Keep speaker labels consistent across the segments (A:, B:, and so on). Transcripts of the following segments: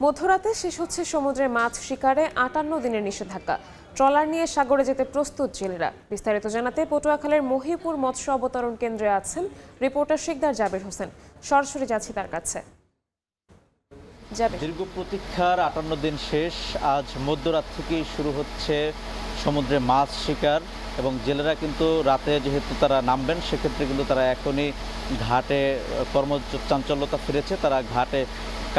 A: মধ্যরাতে শেষ হচ্ছে সমুদ্রে মাছ শিকারে ৫৮ দিনের নিষেধাজ্ঞা। ট্রলার নিয়ে সাগরে যেতে প্রস্তুত জেলেরা। বিস্তারিত জানাতে পটুয়াখালীর মহিপুর মৎস্য অবতরণ কেন্দ্রে আছেন রিপোর্টার শিকদার জাবির হোসেন। সরাসরি যাচ্ছি তার কাছে।
B: দীর্ঘ প্রতীক্ষার ৫৮ দিন শেষ। আজ মধ্যরাত থেকেই শুরু হচ্ছে সমুদ্রে মাছ শিকার এবং জেলেরা কিন্তু রাতে যেহেতু তারা নামবেন সেক্ষেত্রে কিন্তু তারা এখনই ঘাটে কর্মচাঞ্চল্যতা ফিরেছে। তারা ঘাটে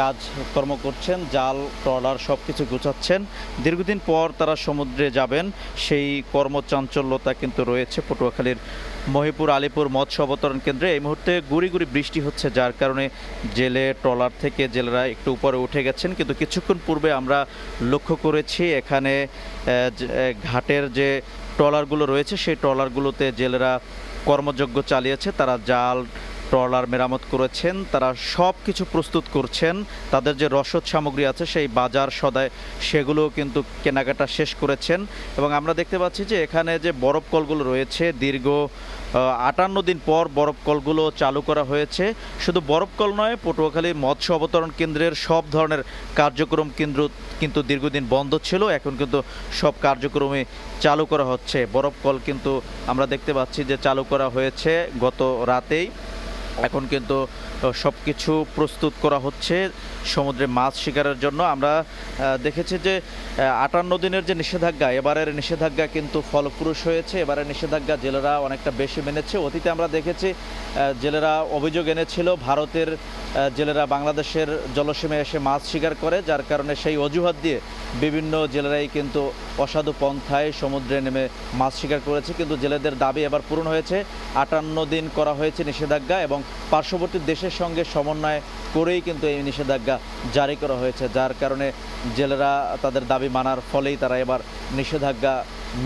B: কাজকর্ম করছেন, জাল ট্রলার সব কিছু গুছাচ্ছেন। দীর্ঘদিন পর তারা সমুদ্রে যাবেন, সেই কর্মচাঞ্চল্যতা কিন্তু রয়েছে পটুয়াখালীর মহিপুর আলীপুর মৎস্য অবতরণ কেন্দ্রে। এই মুহূর্তে গুড়ি গুড়ি বৃষ্টি হচ্ছে, যার কারণে জেলে ট্রলার থেকে জেলেরা একটু উপরে উঠে গেছেন। কিন্তু কিছুক্ষণ পূর্বে আমরা লক্ষ্য করেছি এখানে ঘাটের যে ট্রলারগুলো রয়েছে সেই ট্রলারগুলোতে জেলেরা কর্মযজ্ঞ চালিয়েছে। তারা জাল ট্রলার মেরামত করেছেন, তারা সব কিছু প্রস্তুত করছেন। তাদের যে রসদ সামগ্রী আছে সেই বাজার সদায় সেগুলোও কিন্তু কেনাকাটা শেষ করেছেন। এবং আমরা দেখতে পাচ্ছি যে এখানে যে বরফ কলগুলো রয়েছে, দীর্ঘ ৫৮ দিন পর বরফ কলগুলো চালু করা হয়েছে। শুধু বরফ কল নয়, পটুয়াখালী মৎস্য অবতরণ কেন্দ্রের সব ধরনের কার্যক্রম কিন্তু দীর্ঘদিন বন্ধ ছিল, এখন কিন্তু সব কার্যক্রমে চালু করা হচ্ছে। বরফ কল কিন্তু আমরা দেখতে পাচ্ছি যে চালু করা হয়েছে গত রাতেই। এখন কিন্তু সব কিছু প্রস্তুত করা হচ্ছে সমুদ্রে মাছ শিকারের জন্য। আমরা দেখেছি যে ৫৮ দিনের যে নিষেধাজ্ঞা, এবারের নিষেধাজ্ঞা কিন্তু ফলপ্রসূ হয়েছে। এবারের নিষেধাজ্ঞা জেলেরা অনেকটা বেশি মেনেছে। অতীতে আমরা দেখেছি জেলেরা অভিযোগ এনেছিল ভারতের জেলেরা বাংলাদেশের জলসীমায় এসে মাছ শিকার করে, যার কারণে সেই অজুহাত দিয়ে বিভিন্ন জেলেরাই কিন্তু অসাধু পন্থায় সমুদ্রে নেমে মাছ শিকার করেছে। কিন্তু জেলেদের দাবি এবার পূরণ হয়েছে। ৫৮ দিন করা হয়েছে নিষেধাজ্ঞা এবং পার্শ্ববর্তী দেশের সঙ্গে সমন্বয় করেই কিন্তু এই নিষেধাজ্ঞা জারি করা হয়েছে, যার কারণে জেলেরা তাদের দাবি মানার ফলেই তারা এবার নিষেধাজ্ঞা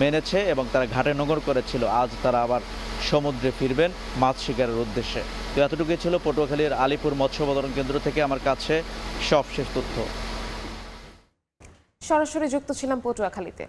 B: মেনেছে এবং তারা ঘাটে নোঙর করেছিল। আজ তারা আবার সমুদ্রে ফিরবেন মাছ শিকারের উদ্দেশ্যে। তো এতটুকুই ছিল পটুয়াখালীর আলীপুর মৎস্য অবতরণ কেন্দ্র থেকে আমার কাছে সবশেষ তথ্য।
A: সরাসরি যুক্ত ছিলাম পটুয়াখালীতে।